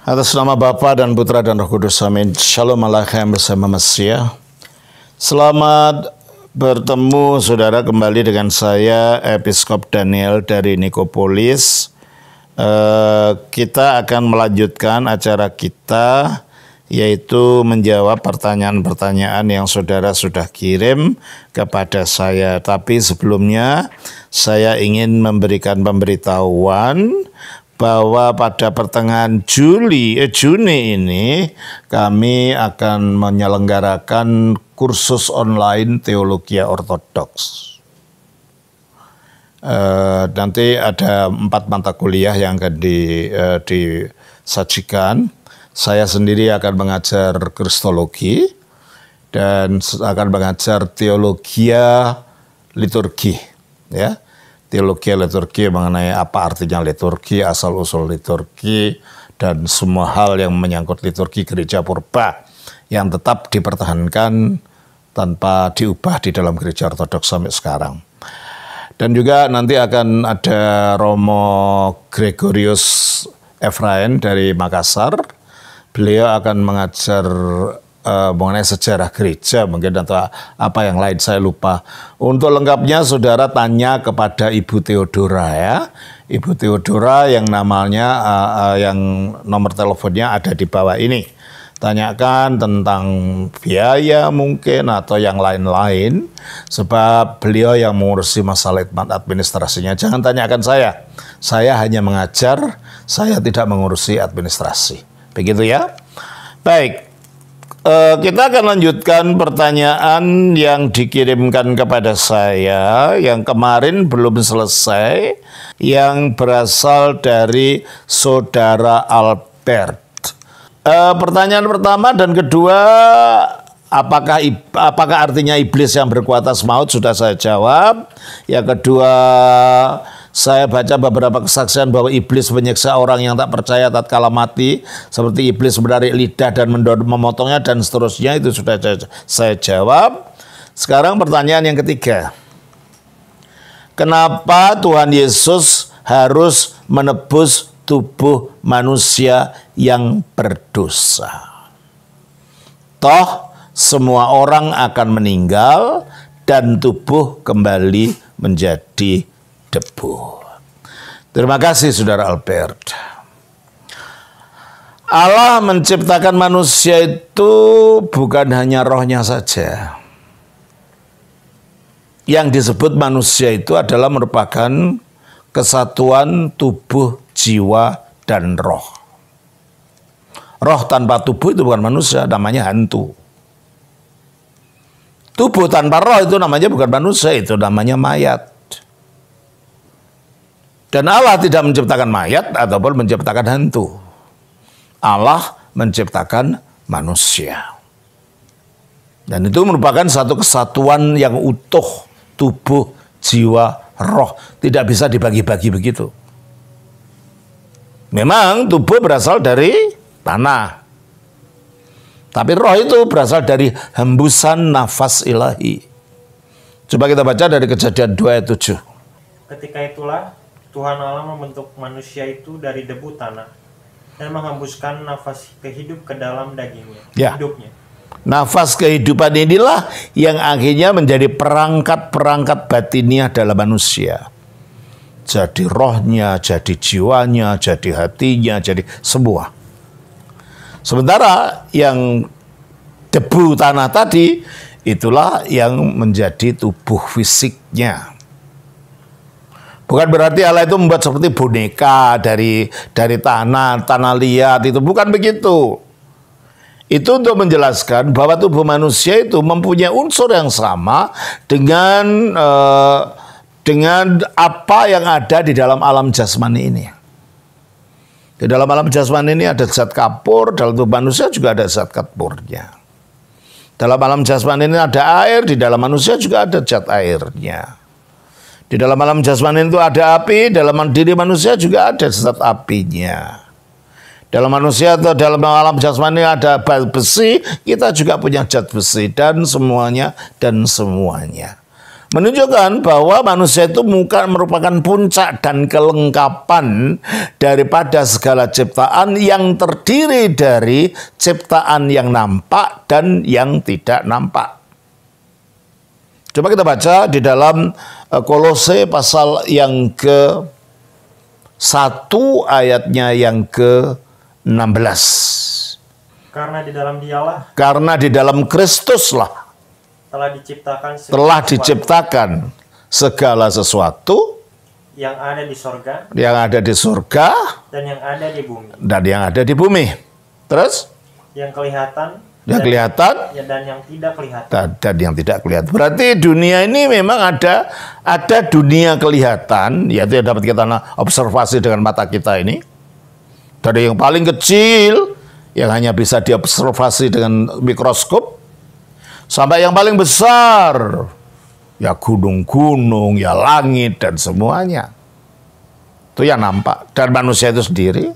Atas nama Bapa dan Putra dan Roh Kudus, amin. Shalom alaikum bersama Mesia. Selamat bertemu saudara kembali dengan saya, Episkop Daniel dari Nikopolis. Kita akan melanjutkan acara kita, yaitu menjawab pertanyaan-pertanyaan yang saudara sudah kirim kepada saya. Tapi sebelumnya saya ingin memberikan pemberitahuan bahwa pada pertengahan Juni ini kami akan menyelenggarakan kursus online Teologi Ortodoks. Nanti ada 4 mata kuliah yang akan disajikan. Saya sendiri akan mengajar Kristologi dan akan mengajar Teologia Liturgi, ya. Teologi liturgi mengenai apa artinya liturgi, asal-usul liturgi, dan semua hal yang menyangkut liturgi gereja purba yang tetap dipertahankan tanpa diubah di dalam gereja ortodoks sampai sekarang. Dan juga nanti akan ada Romo Gregorius Efrain dari Makassar. Beliau akan mengajar mengenai sejarah gereja mungkin atau apa yang lain, saya lupa. Untuk lengkapnya saudara tanya kepada Ibu Theodora, ya. Ibu Theodora yang namanya yang nomor teleponnya ada di bawah ini. Tanyakan tentang biaya mungkin atau yang lain-lain, sebab beliau yang mengurusi masalah administrasinya. Jangan tanyakan saya. Saya hanya mengajar, saya tidak mengurusi administrasi. Begitu ya. Baik. Kita akan lanjutkan pertanyaan yang dikirimkan kepada saya yang kemarin belum selesai, yang berasal dari saudara Albert. Pertanyaan pertama dan kedua, apakah artinya iblis yang berkuasa maut, sudah saya jawab. Yang kedua, saya baca beberapa kesaksian bahwa iblis menyiksa orang yang tak percaya tatkala mati, seperti iblis menarik lidah dan memotongnya dan seterusnya. Itu sudah saya jawab. Sekarang pertanyaan yang ketiga. Kenapa Tuhan Yesus harus menebus tubuh manusia yang berdosa? Toh semua orang akan meninggal dan tubuh kembali menjadi debu. Terima kasih saudara Albert. Allah menciptakan manusia itu bukan hanya rohnya saja. Yang disebut manusia itu adalah merupakan kesatuan tubuh, jiwa, dan roh. Roh tanpa tubuh itu bukan manusia, namanya hantu. Tubuh tanpa roh itu namanya bukan manusia, itu namanya mayat. Dan Allah tidak menciptakan mayat ataupun menciptakan hantu. Allah menciptakan manusia. Dan itu merupakan satu kesatuan yang utuh, tubuh, jiwa, roh. Tidak bisa dibagi-bagi begitu. Memang tubuh berasal dari tanah. Tapi roh itu berasal dari hembusan nafas ilahi. Coba kita baca dari Kejadian 2 ayat 7. Ketika itulah Tuhan Allah membentuk manusia itu dari debu tanah dan menghembuskan nafas kehidup ke dalam dagingnya, hidupnya. Nafas kehidupan inilah yang akhirnya menjadi perangkat-perangkat batiniah dalam manusia. Jadi rohnya, jadi jiwanya, jadi hatinya, jadi semua. Sementara yang debu tanah tadi, itulah yang menjadi tubuh fisiknya. Bukan berarti Allah itu membuat seperti boneka dari tanah liat, itu bukan begitu. Itu untuk menjelaskan bahwa tubuh manusia itu mempunyai unsur yang sama dengan apa yang ada di dalam alam jasmani ini. Di dalam alam jasmani ini ada zat kapur, dalam tubuh manusia juga ada zat kapurnya. Dalam alam jasmani ini ada air, di dalam manusia juga ada zat airnya. Di dalam alam jasmani itu ada api, dalam diri manusia juga ada zat apinya. Dalam manusia atau dalam alam jasmani ada besi, kita juga punya zat besi dan semuanya. menunjukkan bahwa manusia itu merupakan puncak dan kelengkapan daripada segala ciptaan yang terdiri dari ciptaan yang nampak dan yang tidak nampak. Coba kita baca di dalam Kolose pasal yang ke-1 ayatnya yang ke-16. Karena di dalam Kristuslah telah diciptakan segala sesuatu yang ada di surga, dan yang ada di bumi. Terus yang kelihatan dan yang tidak kelihatan. Berarti dunia ini memang ada dunia kelihatan, yaitu yang dapat kita observasi dengan mata kita ini. Dari yang paling kecil yang hanya bisa diobservasi dengan mikroskop, sampai yang paling besar, ya gunung-gunung, ya langit, dan semuanya. Itu yang nampak. Dan manusia itu sendiri.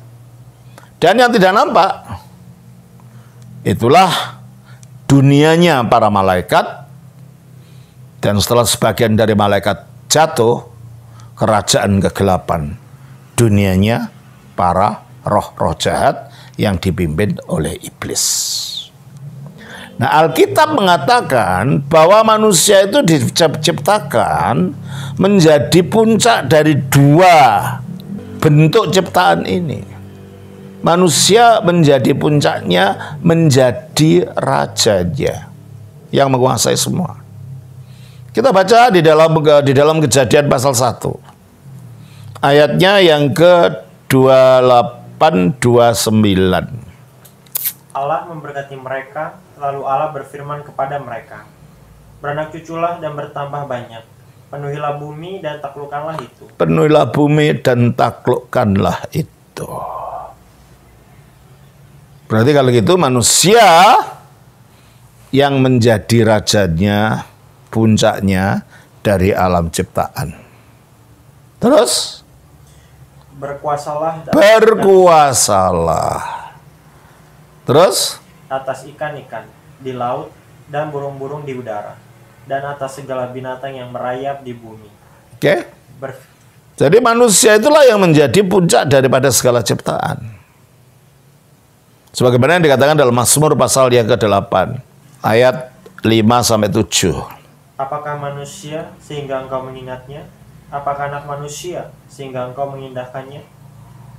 Dan yang tidak nampak, itulah dunianya para malaikat. Dan setelah sebagian dari malaikat jatuh, kerajaan kegelapan. Dunianya para roh-roh jahat yang dipimpin oleh iblis. Nah, Alkitab mengatakan bahwa manusia itu diciptakan menjadi puncak dari dua bentuk ciptaan ini. Manusia menjadi puncaknya, menjadi rajanya yang menguasai semua. Kita baca di dalam Kejadian pasal 1. Ayatnya yang ke-28-29. Allah memberkati mereka, lalu Allah berfirman kepada mereka, beranak cuculah dan bertambah banyak, penuhilah bumi dan taklukkanlah itu. Penuhilah bumi dan taklukkanlah itu. Berarti kalau gitu manusia yang menjadi rajanya, puncaknya dari alam ciptaan. Terus? Berkuasalah. Terus? Atas ikan-ikan di laut dan burung-burung di udara, dan atas segala binatang yang merayap di bumi. Oke. Jadi manusia itulah yang menjadi puncak daripada segala ciptaan. Sebagaimana yang dikatakan dalam Mazmur pasal yang ke-8, ayat 5-7. Apakah manusia sehingga engkau mengingatnya? Apakah anak manusia sehingga engkau mengindahkannya?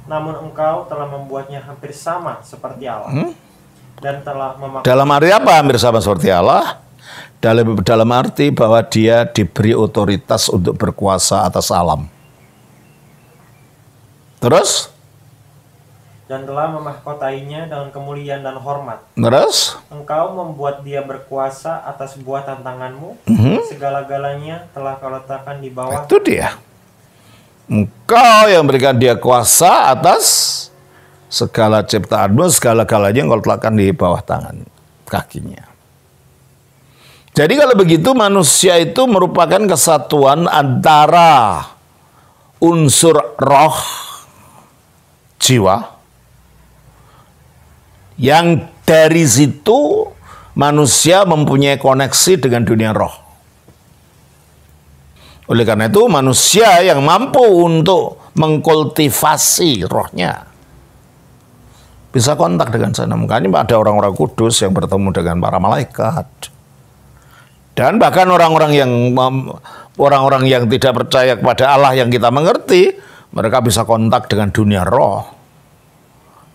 Namun engkau telah membuatnya hampir sama seperti Allah. Dan telah dalam arti apa hampir sama seperti Allah? Dalam arti bahwa dia diberi otoritas untuk berkuasa atas alam. Terus? Dan telah memahkotainya dengan kemuliaan dan hormat. Terus? Engkau membuat dia berkuasa atas buatan tanganmu. Segala-galanya telah kau letakkan di bawah. Itu dia. Engkau yang berikan dia kuasa atas segala ciptaanmu, segala-galanya yang kau letakkan di bawah tangan kakinya. Jadi kalau begitu manusia itu merupakan kesatuan antara unsur roh, jiwa, yang dari situ manusia mempunyai koneksi dengan dunia roh. Oleh karena itu manusia yang mampu untuk mengkultivasi rohnya bisa kontak dengan sana. Makanya ada orang-orang kudus yang bertemu dengan para malaikat. Dan bahkan orang-orang yang tidak percaya kepada Allah yang kita mengerti, mereka bisa kontak dengan dunia roh.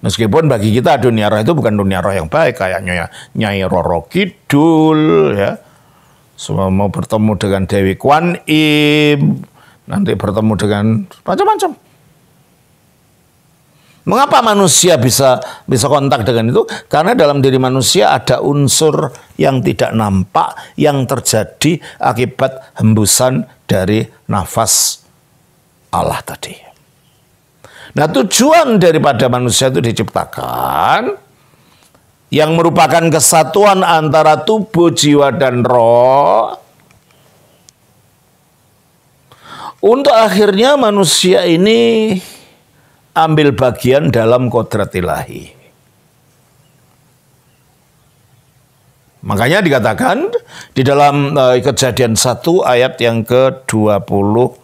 Meskipun bagi kita dunia roh itu bukan dunia roh yang baik, kayak Nyai Roro Kidul, ya. Semua mau bertemu dengan Dewi Kwan Im, nanti bertemu dengan macam-macam. Mengapa manusia bisa kontak dengan itu? Karena dalam diri manusia ada unsur yang tidak nampak yang terjadi akibat hembusan dari nafas Allah tadi. Nah, tujuan daripada manusia itu diciptakan yang merupakan kesatuan antara tubuh, jiwa, dan roh, untuk akhirnya manusia ini ambil bagian dalam kodrat ilahi. Makanya dikatakan di dalam Kejadian 1 ayat yang ke-26.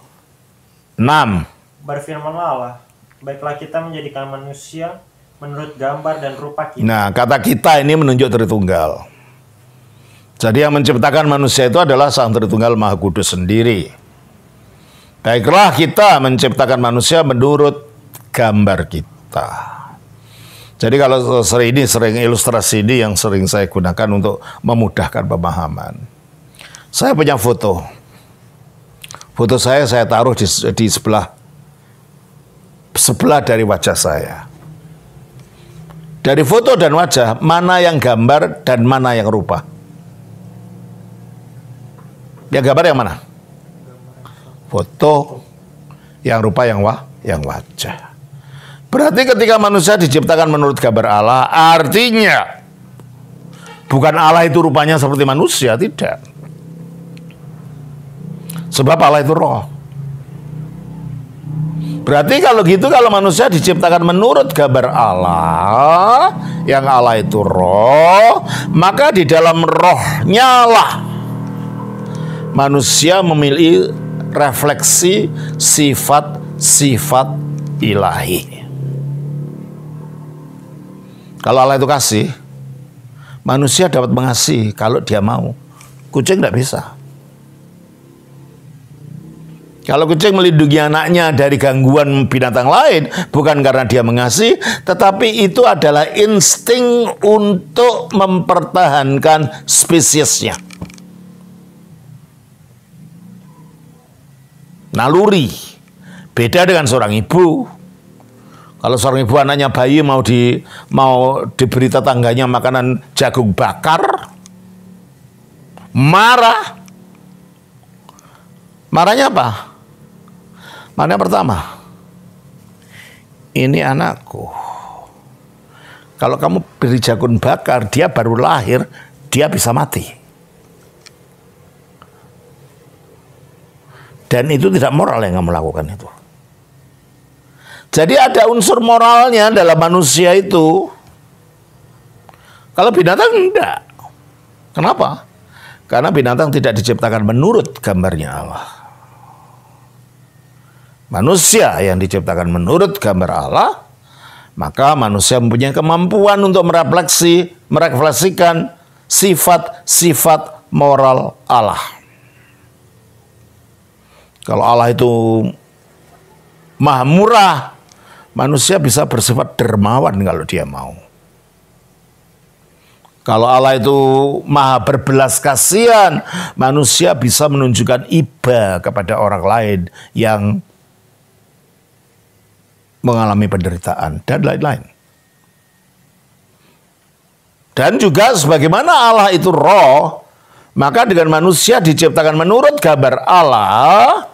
Berfirmanlah Allah, baiklah kita menjadikan manusia menurut gambar dan rupa kita. Nah, kata kita ini menunjuk Tritunggal. Jadi yang menciptakan manusia itu adalah Sang Tritunggal Maha Kudus sendiri. Baiklah kita menciptakan manusia menurut gambar kita. Jadi kalau sering ilustrasi ini yang sering saya gunakan untuk memudahkan pemahaman. Saya punya foto. Foto saya taruh di sebelah dari wajah saya. Dari foto dan wajah, mana yang gambar dan mana yang rupa? Yang gambar yang mana? Foto. Yang rupa yang wajah. Berarti ketika manusia diciptakan menurut gambar Allah, artinya bukan Allah itu rupanya seperti manusia, tidak. Sebab Allah itu roh. Berarti kalau gitu, kalau manusia diciptakan menurut gambar Allah, yang Allah itu roh, maka di dalam rohnya lah manusia memiliki refleksi sifat-sifat ilahi. Kalau Allah itu kasih, manusia dapat mengasihi kalau dia mau. Kucing tidak bisa. Kalau kucing melindungi anaknya dari gangguan binatang lain, bukan karena dia mengasihi, tetapi itu adalah insting untuk mempertahankan spesiesnya. Naluri. Beda dengan seorang ibu. Kalau seorang ibu anaknya bayi mau diberi tetangganya makanan jagung bakar, marah. Marahnya apa? Marahnya pertama, ini anakku. Kalau kamu beri jagung bakar, dia baru lahir, dia bisa mati. Dan itu tidak moral yang kamu lakukan itu. Jadi ada unsur moralnya dalam manusia itu. Kalau binatang enggak. Kenapa? Karena binatang tidak diciptakan menurut gambarnya Allah. Manusia yang diciptakan menurut gambar Allah, maka manusia mempunyai kemampuan untuk merefleksikan sifat-sifat moral Allah. Kalau Allah itu maha murah, manusia bisa bersifat dermawan kalau dia mau. Kalau Allah itu maha berbelas kasihan, manusia bisa menunjukkan iba kepada orang lain yang mengalami penderitaan dan lain-lain. Dan juga sebagaimana Allah itu roh, maka dengan manusia diciptakan menurut gambar Allah,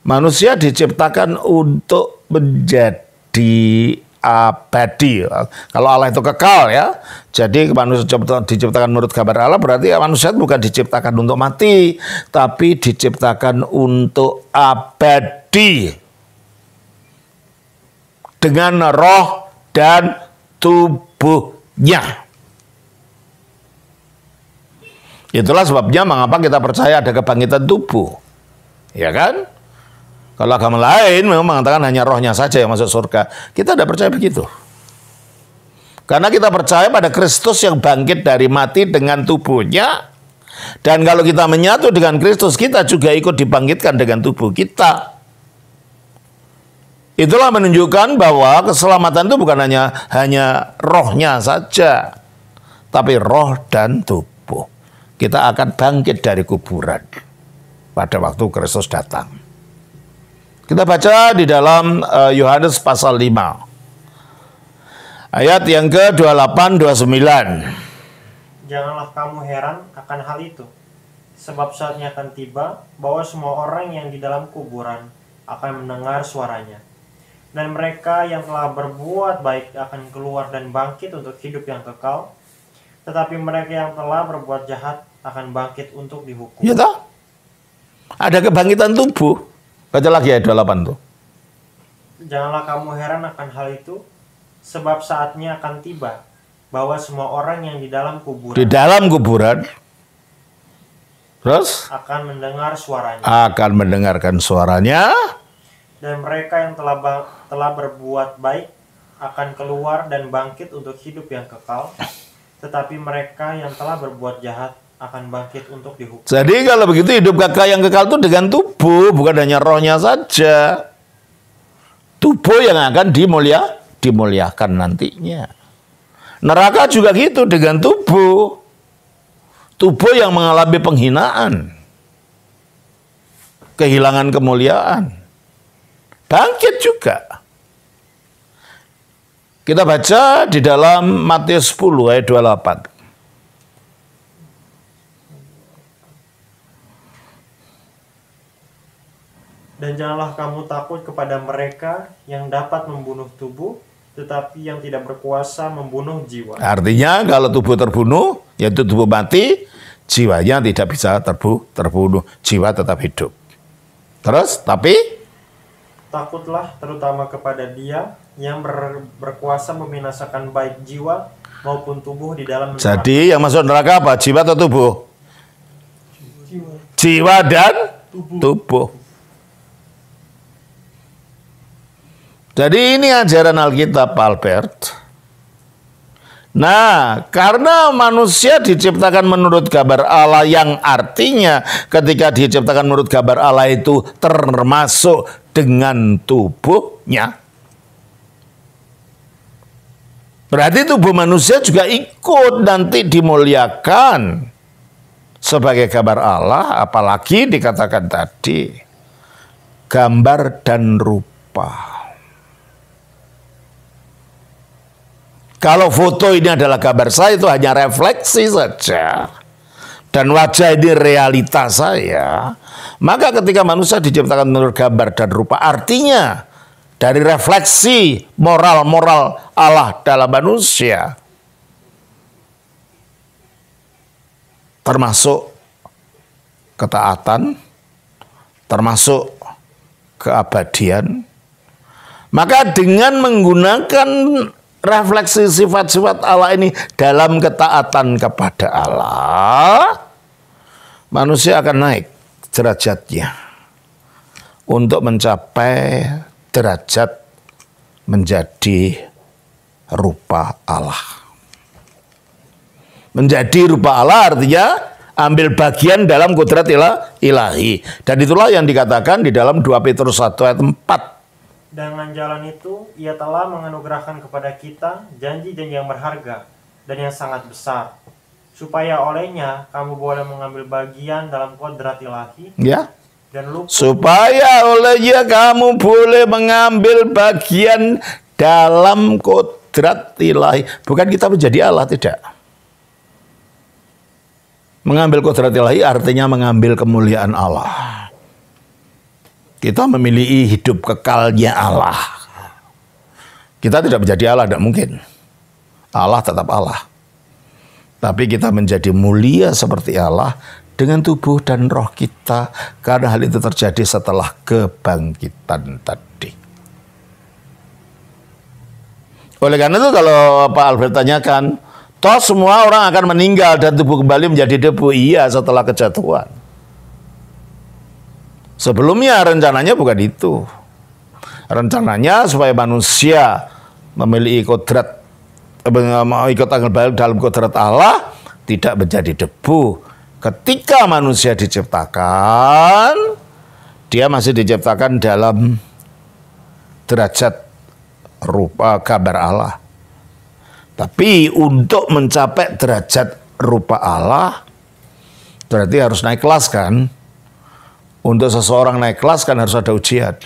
manusia diciptakan untuk menjadi abadi. Kalau Allah itu kekal ya. Jadi manusia diciptakan menurut gambar Allah, berarti manusia bukan diciptakan untuk mati, tapi diciptakan untuk abadi. Dengan roh dan tubuhnya. Itulah sebabnya mengapa kita percaya ada kebangkitan tubuh. Ya kan? Kalau agama lain memang mengatakan hanya rohnya saja yang masuk surga. Kita tidak percaya begitu. Karena kita percaya pada Kristus yang bangkit dari mati dengan tubuhnya. Dan kalau kita menyatu dengan Kristus, kita juga ikut dibangkitkan dengan tubuh kita. Itulah menunjukkan bahwa keselamatan itu bukan hanya rohnya saja, tapi roh dan tubuh. Kita akan bangkit dari kuburan pada waktu Kristus datang. Kita baca di dalam Yohanes pasal 5. Ayat yang ke-28-29. Janganlah kamu heran akan hal itu, sebab saatnya akan tiba bahwa semua orang yang di dalam kuburan akan mendengar suaranya. Dan mereka yang telah berbuat baik akan keluar dan bangkit untuk hidup yang kekal. Tetapi mereka yang telah berbuat jahat akan bangkit untuk dihukum. Ya toh? Ada kebangkitan tubuh. Baca lagi ayat 28 tuh. Janganlah kamu heran akan hal itu, sebab saatnya akan tiba bahwa semua orang yang di dalam Di kuburan dalam kuburan. Terus akan mendengar suaranya, akan mendengarkan suaranya. dan mereka yang telah berbuat baik akan keluar dan bangkit untuk hidup yang kekal, tetapi mereka yang telah berbuat jahat akan bangkit untuk dihukum. Jadi kalau begitu hidup yang kekal itu dengan tubuh, bukan hanya rohnya saja. Tubuh yang akan dimuliakan nantinya. Neraka juga gitu dengan tubuh. Tubuh yang mengalami penghinaan. Kehilangan kemuliaan. Bangkit juga. Kita baca di dalam Matius 10 ayat 28. Dan janganlah kamu takut kepada mereka yang dapat membunuh tubuh, tetapi yang tidak berkuasa membunuh jiwa. Artinya kalau tubuh terbunuh, yaitu tubuh mati, jiwanya tidak bisa terbunuh. Jiwa tetap hidup. Terus, tapi Takutlah terutama kepada Dia yang berkuasa membinasakan baik jiwa maupun tubuh di dalam neraka. jadi yang masuk neraka apa? Jiwa atau tubuh? Jiwa dan tubuh. Jadi ini ajaran Alkitab, Albert. Nah, karena manusia diciptakan menurut gambar Allah, yang artinya ketika diciptakan menurut gambar Allah itu termasuk dengan tubuhnya. Berarti tubuh manusia juga ikut nanti dimuliakan sebagai gambar Allah, apalagi dikatakan tadi gambar dan rupa. Kalau foto ini adalah gambar saya, itu hanya refleksi saja. Dan wajah ini realita saya. Maka ketika manusia diciptakan menurut gambar dan rupa, artinya dari refleksi moral-moral Allah dalam manusia. Termasuk ketaatan, termasuk keabadian. Maka dengan menggunakan refleksi sifat-sifat Allah ini dalam ketaatan kepada Allah, manusia akan naik derajatnya untuk mencapai derajat menjadi rupa Allah. Menjadi rupa Allah artinya ambil bagian dalam kudrat ilahi. Dan itulah yang dikatakan di dalam 2 Petrus 1 ayat 4. Dengan jalan itu, Ia telah menganugerahkan kepada kita janji-janji yang berharga dan yang sangat besar, supaya olehnya kamu boleh mengambil bagian dalam kodrat ilahi, Ya. dan luput. Supaya olehnya kamu boleh mengambil bagian dalam kodrat ilahi. Bukan kita menjadi Allah, tidak. Mengambil kodrat ilahi artinya mengambil kemuliaan Allah. Kita memiliki hidup kekalnya Allah. Kita tidak menjadi Allah, tidak mungkin. Allah tetap Allah. Tapi kita menjadi mulia seperti Allah dengan tubuh dan roh kita. Karena hal itu terjadi setelah kebangkitan tadi. Oleh karena itu kalau Pak Albert tanyakan, toh semua orang akan meninggal dan tubuh kembali menjadi debu. Iya, setelah kejatuhan. Sebelumnya rencananya bukan itu. Rencananya supaya manusia memiliki kodrat, ikut tanggal balik dalam kodrat Allah, tidak menjadi debu. Ketika manusia diciptakan, dia masih diciptakan dalam derajat rupa gambar Allah. Tapi untuk mencapai derajat rupa Allah, berarti harus naik kelas kan? Untuk seseorang naik kelas kan harus ada ujian.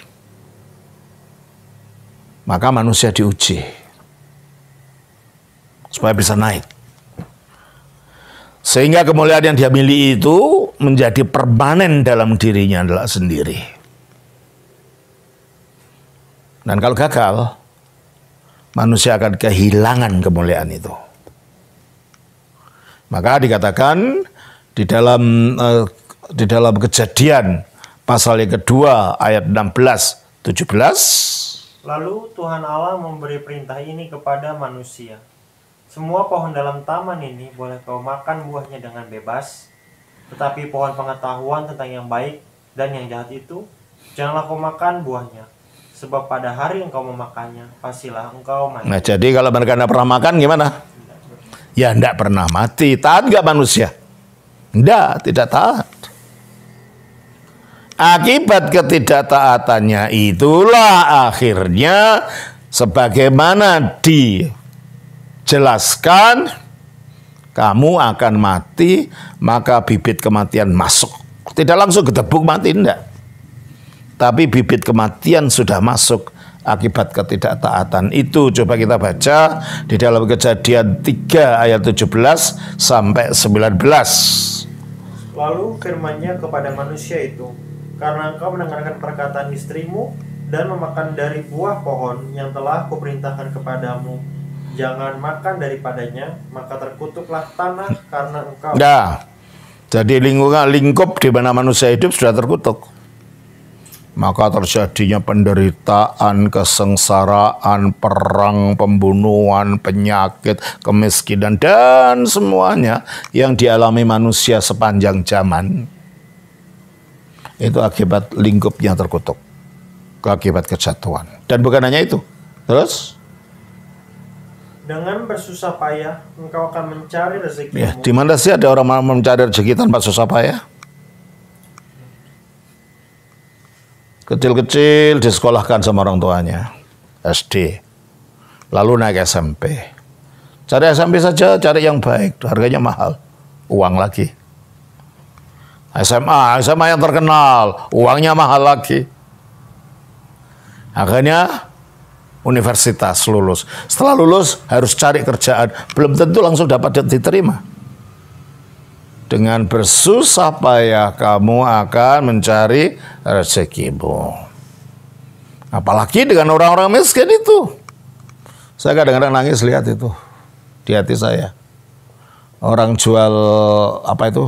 Maka manusia diuji supaya bisa naik. Sehingga kemuliaan yang dia miliki itu menjadi permanen dalam dirinya adalah sendiri. Dan kalau gagal, manusia akan kehilangan kemuliaan itu. Maka dikatakan di dalam Kejadian pasal yang kedua ayat 16-17. Lalu Tuhan Allah memberi perintah ini kepada manusia. Semua pohon dalam taman ini boleh kau makan buahnya dengan bebas, tetapi pohon pengetahuan tentang yang baik dan yang jahat itu, janganlah kau makan buahnya. Sebab pada hari engkau memakannya, pastilah engkau mati. Nah, jadi kalau mereka tidak pernah makan gimana? Ya tidak pernah mati. Taat nggak manusia? Tidak taat. Akibat ketidaktaatannya itulah akhirnya sebagaimana dijelaskan, kamu akan mati, maka bibit kematian masuk. Tidak langsung gedebuk mati, enggak. Tapi bibit kematian sudah masuk akibat ketidaktaatan itu. Coba kita baca di dalam Kejadian 3 ayat 17 sampai 19. Lalu firman-Nya kepada manusia itu, karena engkau mendengarkan perkataan istrimu dan memakan dari buah pohon yang telah kuperintahkan kepadamu, jangan makan daripadanya, maka terkutuklah tanah karena engkau. Nah, jadi lingkup di mana manusia hidup sudah terkutuk. Maka terjadinya penderitaan, kesengsaraan, perang, pembunuhan, penyakit, kemiskinan, dan semuanya yang dialami manusia sepanjang zaman. Itu akibat lingkupnya terkutuk. Akibat kejatuhan. Dan bukan hanya itu. Terus? Dengan bersusah payah, engkau akan mencari rezekimu. Ya, di mana sih ada orang mencari rezeki tanpa susah payah? Kecil-kecil disekolahkan sama orang tuanya, SD, lalu naik SMP. Cari SMP saja, cari yang baik, harganya mahal, uang lagi. SMA yang terkenal, uangnya mahal lagi. Akhirnya universitas lulus. Setelah lulus harus cari kerjaan, belum tentu langsung dapat diterima. Dengan bersusah payah kamu akan mencari rezekimu. Apalagi dengan orang-orang miskin itu. Saya kadang-kadang nangis lihat itu di hati saya. Orang jual apa itu?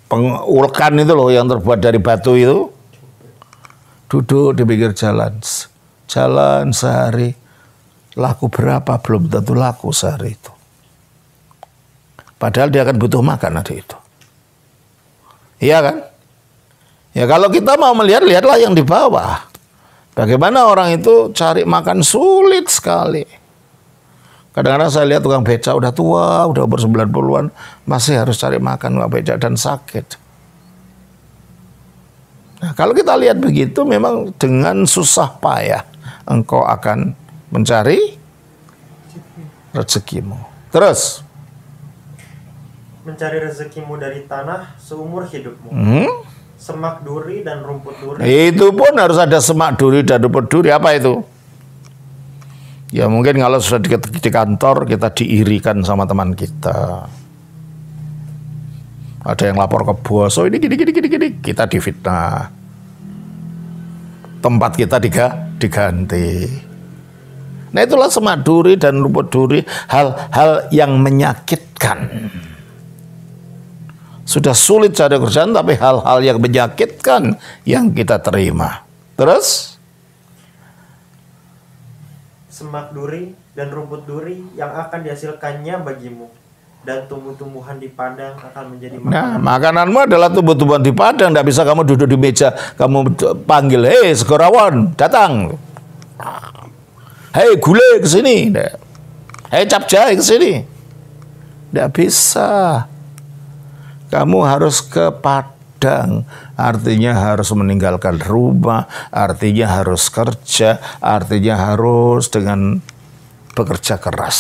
Pengulkan itu loh yang terbuat dari batu itu. Duduk di pinggir jalan. Jalan sehari. Laku berapa? Belum tentu laku sehari itu. Padahal dia akan butuh makan hari itu. Iya kan? Ya kalau kita mau melihat, lihatlah yang di bawah. Bagaimana orang itu cari makan sulit sekali. Kadang-kadang saya lihat tukang beca udah tua, udah umur 90-an, masih harus cari makan tukang beca dan sakit. Nah, kalau kita lihat begitu, memang dengan susah payah engkau akan mencari rezekimu. Terus? Mencari rezekimu dari tanah seumur hidupmu. Semak duri dan rumput duri. Itu pun harus ada semak duri dan rumput duri. Apa itu? Ya mungkin kalau sudah di kantor kita diirikan sama teman kita. Ada yang lapor ke bos, oh ini gini, kita difitnah. Tempat kita diganti. Nah itulah semak duri dan rumput duri, hal-hal yang menyakitkan. Sudah sulit cari kerjaan, tapi hal-hal yang menyakitkan yang kita terima. Terus? Semak duri dan rumput duri yang akan dihasilkannya bagimu. Dan tumbuh-tumbuhan di padang akan menjadi makanan. Nah, makananmu adalah tumbuh-tumbuhan di padang. Tidak bisa kamu duduk di meja, kamu panggil, hei segorawon, datang. Hei gulai ke sini. Hei capcay ke sini. Tidak bisa. Kamu harus ke padang, artinya harus meninggalkan rumah, artinya harus kerja, artinya harus dengan bekerja keras.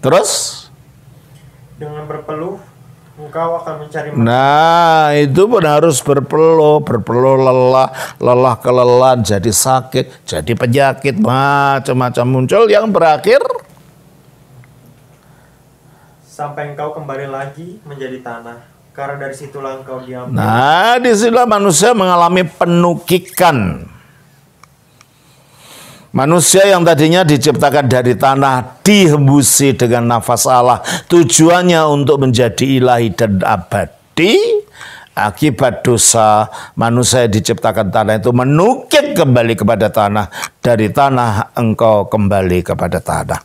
Terus? Dengan berpeluh, engkau akan mencari makan. Nah, itu pun harus berpeluh lelah kelelahan, jadi sakit, jadi penyakit, macam-macam muncul yang berakhir sampai engkau kembali lagi menjadi tanah, karena dari situlah engkau diambil. Nah, disitulah manusia mengalami penukikan. Manusia yang tadinya diciptakan dari tanah dihembusi dengan nafas Allah. Tujuannya untuk menjadi ilahi dan abadi. Akibat dosa manusia diciptakan tanah itu menukik kembali kepada tanah. Dari tanah engkau kembali kepada tanah.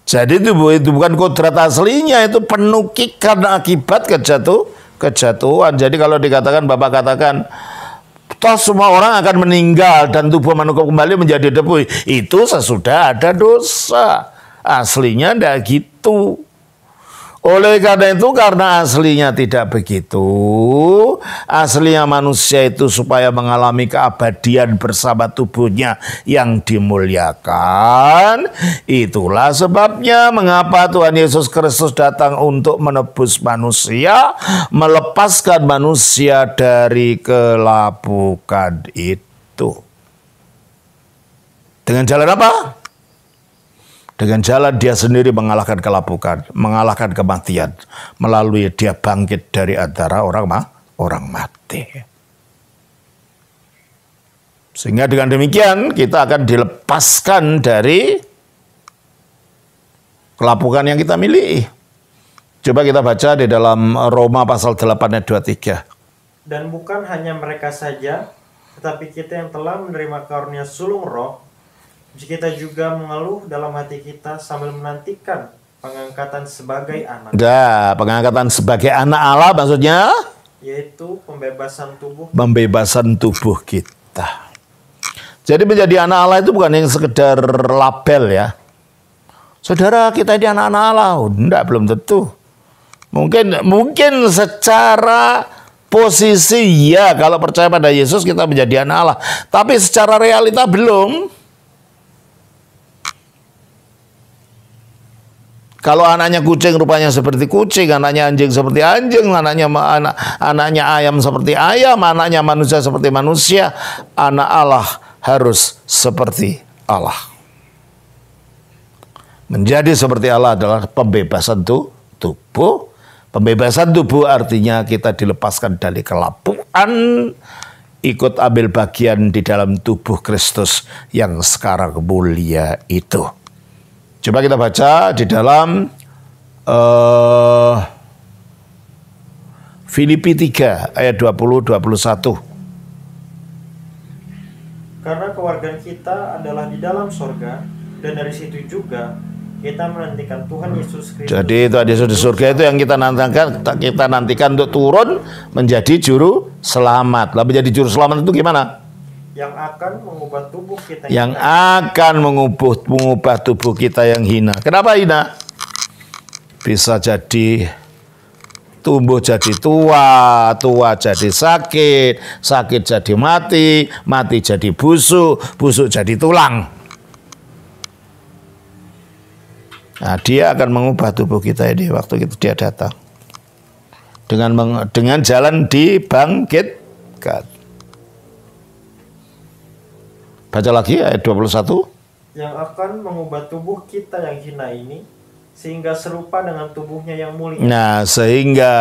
Jadi itu bukan kodrat aslinya, itu penukikan akibat kejatuhan. Jadi kalau dikatakan, Bapak katakan, toh semua orang akan meninggal dan tubuh manusia kembali menjadi debu. Itu sesudah ada dosa. Aslinya tidak gitu. Oleh karena itu, karena aslinya tidak begitu, aslinya manusia itu supaya mengalami keabadian bersama tubuhnya yang dimuliakan. Itulah sebabnya mengapa Tuhan Yesus Kristus datang untuk menebus manusia, melepaskan manusia dari kelabukan itu. Dengan jalan apa? Dengan jalan dia sendiri mengalahkan kelabukan, mengalahkan kematian, melalui dia bangkit dari antara orang mati. Sehingga dengan demikian kita akan dilepaskan dari kelabukan yang kita miliki. Coba kita baca di dalam Roma pasal 8 ayat 23. Dan bukan hanya mereka saja, tetapi kita yang telah menerima karunia sulung roh, kita juga mengeluh dalam hati kita sambil menantikan pengangkatan sebagai anak. Nah, pengangkatan sebagai anak Allah maksudnya? Yaitu pembebasan tubuh. Pembebasan tubuh kita. Jadi menjadi anak Allah itu bukan yang sekedar label ya. Saudara kita ini anak-anak Allah. Enggak, belum tentu. Mungkin secara posisi ya, kalau percaya pada Yesus kita menjadi anak Allah. Tapi secara realita belum. Kalau anaknya kucing rupanya seperti kucing, anaknya anjing seperti anjing, anaknya ayam seperti ayam, anaknya manusia seperti manusia, anak Allah harus seperti Allah. Menjadi seperti Allah adalah pembebasan tubuh. Pembebasan tubuh artinya kita dilepaskan dari kelabukan, ikut ambil bagian di dalam tubuh Kristus yang sekarang mulia itu. Coba kita baca di dalam Filipi 3 ayat 20-21. Karena kewargaan kita adalah di dalam sorga, dan dari situ juga kita menantikan Tuhan Yesus Kristus. Jadi Tuhan Yesus di surga itu yang kita nantikan untuk turun menjadi juru selamat. Lah menjadi juru selamat itu gimana? Yang akan mengubah tubuh kita mengubah tubuh kita yang hina. Kenapa hina? Bisa jadi tumbuh jadi tua, tua jadi sakit, sakit jadi mati, mati jadi busuk, busuk jadi tulang. Nah, dia akan mengubah tubuh kita ini waktu itu dia datang. Dengan jalan dibangkitkan. Baca lagi ayat 21. Yang akan mengubah tubuh kita yang hina ini sehingga serupa dengan tubuhnya yang mulia. Nah, sehingga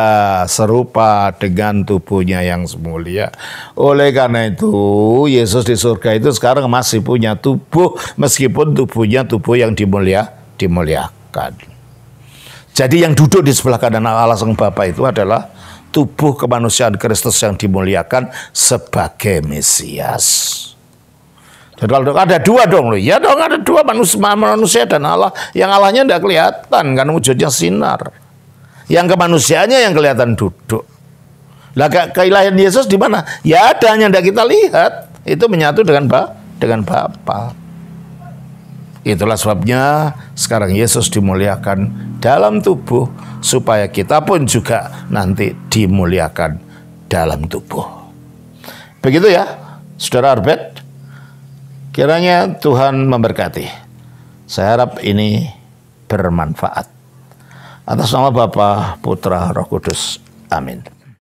serupa dengan tubuhnya yang mulia. Oleh karena itu, Yesus di surga itu sekarang masih punya tubuh, meskipun tubuhnya tubuh yang dimuliakan. Jadi yang duduk di sebelah kanan Allah Sang Bapa itu adalah tubuh kemanusiaan Kristus yang dimuliakan sebagai Mesias. Jadi kalau ada dua dong loh, ya dong ada dua manusia dan Allah. Yang Allahnya tidak kelihatan karena wujudnya sinar. Yang kemanusiaannya yang kelihatan duduk. Lah keilahian Yesus di mana? Ya ada, hanya tidak kita lihat. Itu menyatu dengan Bapa. Itulah sebabnya sekarang Yesus dimuliakan dalam tubuh supaya kita pun juga nanti dimuliakan dalam tubuh. Begitu ya, Saudara Arbet. Kiranya Tuhan memberkati. Saya harap ini bermanfaat. Atas nama Bapa, Putra, Roh Kudus. Amin.